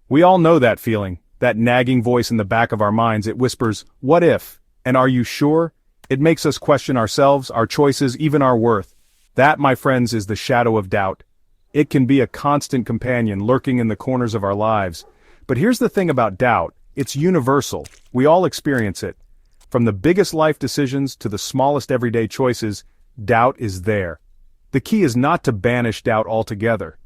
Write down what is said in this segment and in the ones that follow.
We all know that feeling, that nagging voice in the back of our minds. It whispers, "What if?" And "Are you sure?" It makes us question ourselves, our choices, even our worth. That, my friends, is the shadow of doubt. It can be a constant companion lurking in the corners of our lives. But here's the thing about doubt, it's universal. We all experience it. From the biggest life decisions to the smallest everyday choices, doubt is there. The key is not to banish doubt altogether.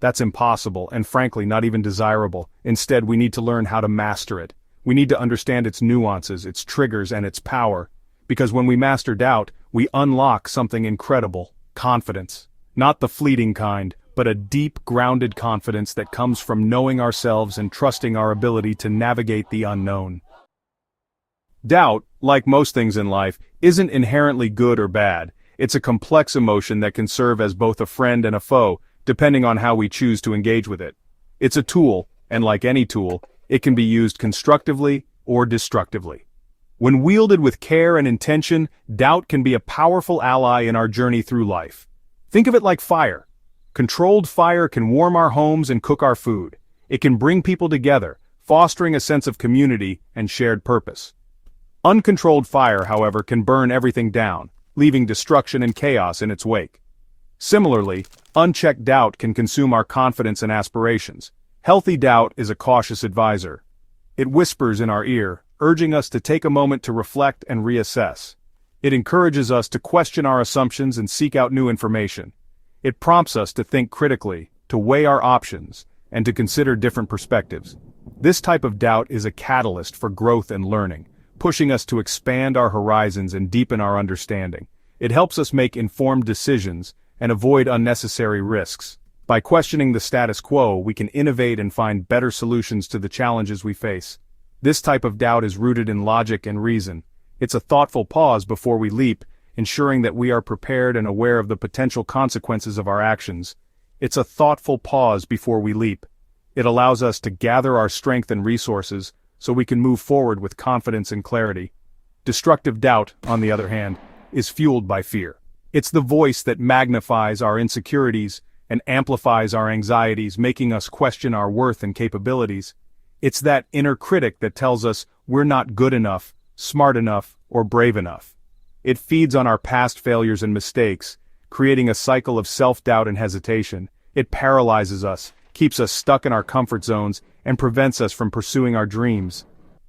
That's impossible, and frankly not even desirable. Instead, we need to learn how to master it. We need to understand its nuances, its triggers, and its power. Because when we master doubt, we unlock something incredible: confidence. Not the fleeting kind, but a deep, grounded confidence that comes from knowing ourselves and trusting our ability to navigate the unknown. Doubt, like most things in life, isn't inherently good or bad. It's a complex emotion that can serve as both a friend and a foe, depending on how we choose to engage with it. It's a tool, and like any tool, it can be used constructively or destructively. When wielded with care and intention, doubt can be a powerful ally in our journey through life. Think of it like fire. Controlled fire can warm our homes and cook our food. It can bring people together, fostering a sense of community and shared purpose. Uncontrolled fire, however, can burn everything down, leaving destruction and chaos in its wake. Similarly, unchecked doubt can consume our confidence and aspirations. Healthy doubt is a cautious advisor. It whispers in our ear, urging us to take a moment to reflect and reassess. It encourages us to question our assumptions and seek out new information. It prompts us to think critically, to weigh our options, and to consider different perspectives. This type of doubt is a catalyst for growth and learning, pushing us to expand our horizons and deepen our understanding. It helps us make informed decisions and avoid unnecessary risks. By questioning the status quo, we can innovate and find better solutions to the challenges we face. This type of doubt is rooted in logic and reason. It's a thoughtful pause before we leap, ensuring that we are prepared and aware of the potential consequences of our actions. It's a thoughtful pause before we leap. It allows us to gather our strength and resources so we can move forward with confidence and clarity. Destructive doubt, on the other hand, is fueled by fear. It's the voice that magnifies our insecurities and amplifies our anxieties, making us question our worth and capabilities. It's that inner critic that tells us we're not good enough, smart enough, or brave enough. It feeds on our past failures and mistakes, creating a cycle of self-doubt and hesitation. It paralyzes us, keeps us stuck in our comfort zones, and prevents us from pursuing our dreams.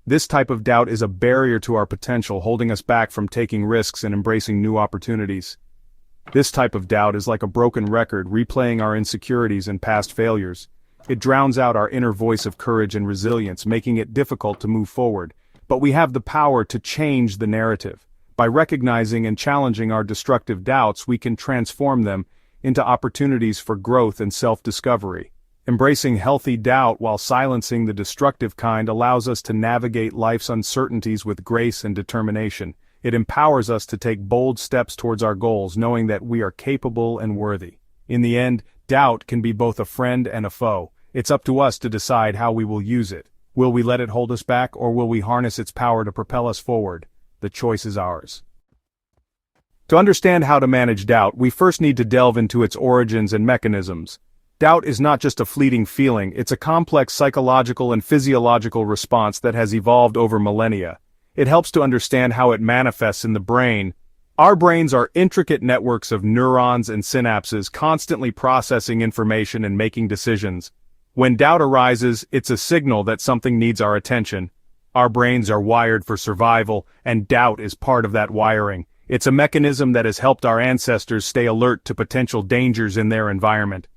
This type of doubt is a barrier to our potential, holding us back from taking risks and embracing new opportunities. This type of doubt is like a broken record, replaying our insecurities and past failures. It drowns out our inner voice of courage and resilience, making it difficult to move forward. But we have the power to change the narrative. By recognizing and challenging our destructive doubts, we can transform them into opportunities for growth and self-discovery. Embracing healthy doubt while silencing the destructive kind allows us to navigate life's uncertainties with grace and determination. It empowers us to take bold steps towards our goals, knowing that we are capable and worthy. In the end, doubt can be both a friend and a foe. It's up to us to decide how we will use it. Will we let it hold us back, or will we harness its power to propel us forward? The choice is ours. To understand how to manage doubt, we first need to delve into its origins and mechanisms. Doubt is not just a fleeting feeling, it's a complex psychological and physiological response that has evolved over millennia. It helps to understand how it manifests in the brain. Our brains are intricate networks of neurons and synapses constantly processing information and making decisions. When doubt arises, it's a signal that something needs our attention. Our brains are wired for survival, and doubt is part of that wiring. It's a mechanism that has helped our ancestors stay alert to potential dangers in their environment.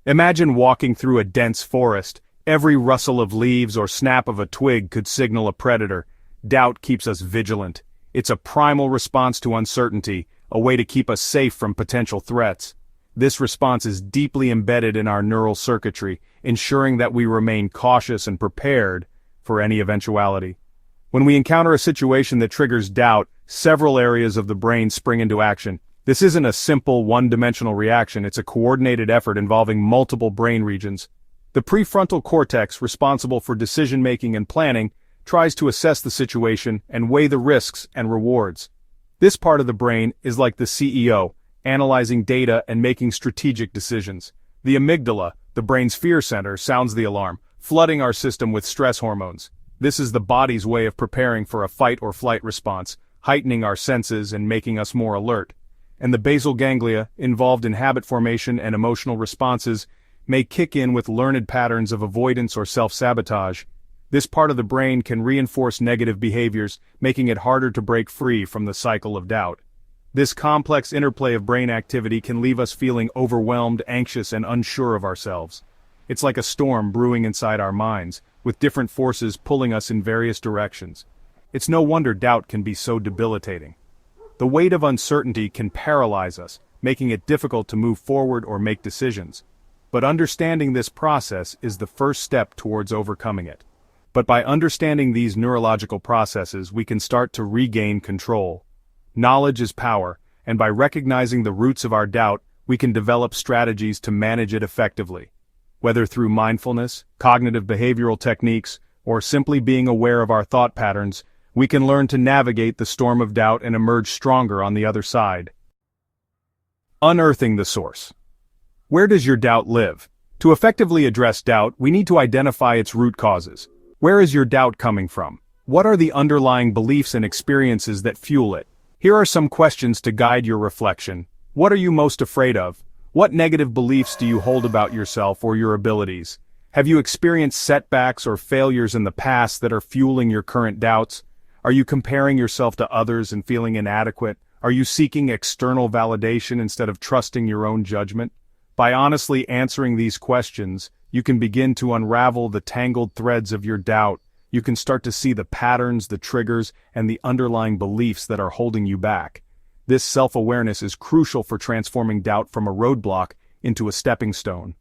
Imagine walking through a dense forest. Every rustle of leaves or snap of a twig could signal a predator. Doubt keeps us vigilant. It's a primal response to uncertainty, a way to keep us safe from potential threats. This response is deeply embedded in our neural circuitry, ensuring that we remain cautious and prepared for any eventuality. When we encounter a situation that triggers doubt, several areas of the brain spring into action. This isn't a simple one-dimensional reaction, it's a coordinated effort involving multiple brain regions. The prefrontal cortex, responsible for decision-making and planning, tries to assess the situation and weigh the risks and rewards. This part of the brain is like the CEO, analyzing data and making strategic decisions. The amygdala, the brain's fear center, sounds the alarm, flooding our system with stress hormones. This is the body's way of preparing for a fight or flight response, heightening our senses and making us more alert. And the basal ganglia, involved in habit formation and emotional responses, may kick in with learned patterns of avoidance or self-sabotage. This part of the brain can reinforce negative behaviors, making it harder to break free from the cycle of doubt. This complex interplay of brain activity can leave us feeling overwhelmed, anxious, and unsure of ourselves. It's like a storm brewing inside our minds, with different forces pulling us in various directions. It's no wonder doubt can be so debilitating. The weight of uncertainty can paralyze us, making it difficult to move forward or make decisions. But understanding this process is the first step towards overcoming it. But by understanding these neurological processes, we can start to regain control. Knowledge is power, and by recognizing the roots of our doubt, we can develop strategies to manage it effectively. Whether through mindfulness, cognitive behavioral techniques, or simply being aware of our thought patterns, we can learn to navigate the storm of doubt and emerge stronger on the other side. Unearthing the source. Where does your doubt live? To effectively address doubt, we need to identify its root causes. Where is your doubt coming from? What are the underlying beliefs and experiences that fuel it? Here are some questions to guide your reflection. What are you most afraid of? What negative beliefs do you hold about yourself or your abilities? Have you experienced setbacks or failures in the past that are fueling your current doubts? Are you comparing yourself to others and feeling inadequate? Are you seeking external validation instead of trusting your own judgment? By honestly answering these questions, you can begin to unravel the tangled threads of your doubt. You can start to see the patterns, the triggers, and the underlying beliefs that are holding you back. This self-awareness is crucial for transforming doubt from a roadblock into a stepping stone.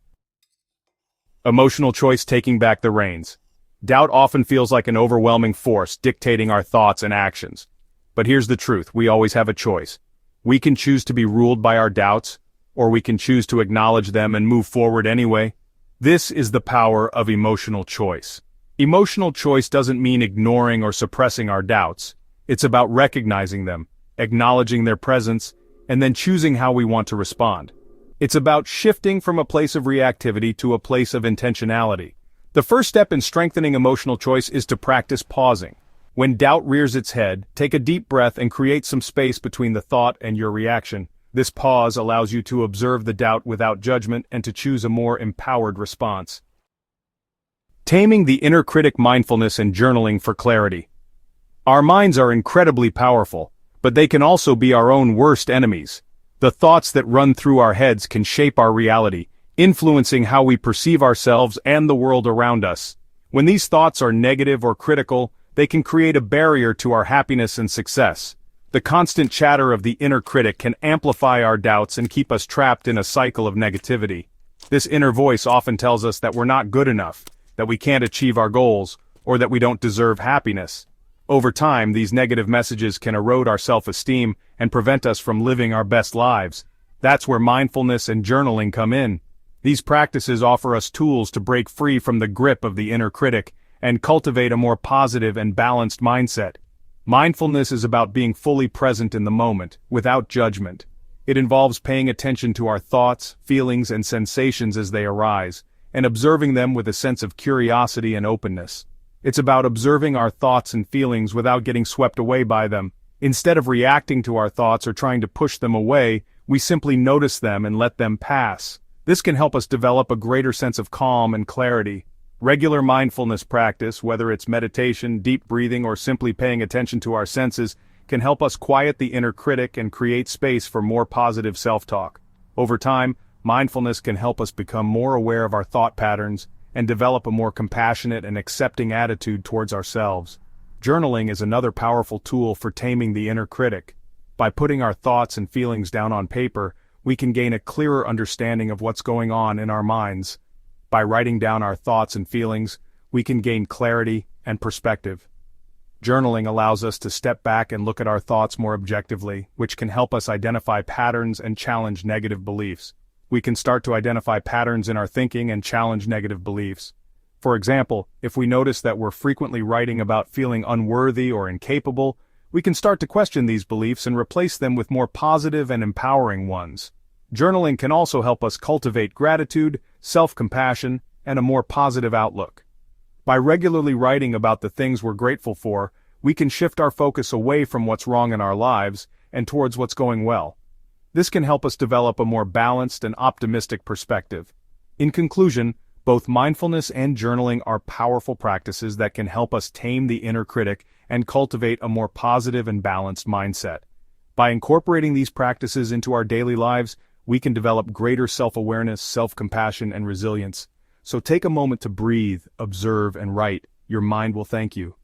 Emotional choice taking back the reins. Doubt often feels like an overwhelming force dictating our thoughts and actions. But here's the truth, we always have a choice. We can choose to be ruled by our doubts, or we can choose to acknowledge them and move forward anyway. This is the power of emotional choice. Emotional choice doesn't mean ignoring or suppressing our doubts. It's about recognizing them, acknowledging their presence, and then choosing how we want to respond. It's about shifting from a place of reactivity to a place of intentionality. The first step in strengthening emotional choice is to practice pausing. When doubt rears its head, take a deep breath and create some space between the thought and your reaction. This pause allows you to observe the doubt without judgment and to choose a more empowered response. Taming the inner critic. Mindfulness and journaling for clarity. Our minds are incredibly powerful, but they can also be our own worst enemies. The thoughts that run through our heads can shape our reality, influencing how we perceive ourselves and the world around us. When these thoughts are negative or critical, they can create a barrier to our happiness and success. The constant chatter of the inner critic can amplify our doubts and keep us trapped in a cycle of negativity. This inner voice often tells us that we're not good enough, that we can't achieve our goals, or that we don't deserve happiness. Over time, these negative messages can erode our self-esteem and prevent us from living our best lives. That's where mindfulness and journaling come in. These practices offer us tools to break free from the grip of the inner critic and cultivate a more positive and balanced mindset. Mindfulness is about being fully present in the moment, without judgment. It involves paying attention to our thoughts, feelings, and sensations as they arise, and observing them with a sense of curiosity and openness. It's about observing our thoughts and feelings without getting swept away by them. Instead of reacting to our thoughts or trying to push them away, we simply notice them and let them pass. This can help us develop a greater sense of calm and clarity. Regular mindfulness practice, whether it's meditation, deep breathing, or simply paying attention to our senses, can help us quiet the inner critic and create space for more positive self-talk. Over time, mindfulness can help us become more aware of our thought patterns and develop a more compassionate and accepting attitude towards ourselves. Journaling is another powerful tool for taming the inner critic. By putting our thoughts and feelings down on paper, we can gain a clearer understanding of what's going on in our minds. By writing down our thoughts and feelings, we can gain clarity and perspective. Journaling allows us to step back and look at our thoughts more objectively, which can help us identify patterns and challenge negative beliefs. We can start to identify patterns in our thinking and challenge negative beliefs. For example, if we notice that we're frequently writing about feeling unworthy or incapable, we can start to question these beliefs and replace them with more positive and empowering ones. Journaling can also help us cultivate gratitude, self-compassion, and a more positive outlook. By regularly writing about the things we're grateful for, we can shift our focus away from what's wrong in our lives and towards what's going well. This can help us develop a more balanced and optimistic perspective. In conclusion, both mindfulness and journaling are powerful practices that can help us tame the inner critic and cultivate a more positive and balanced mindset. By incorporating these practices into our daily lives, we can develop greater self-awareness, self-compassion, and resilience. So take a moment to breathe, observe, and write. Your mind will thank you.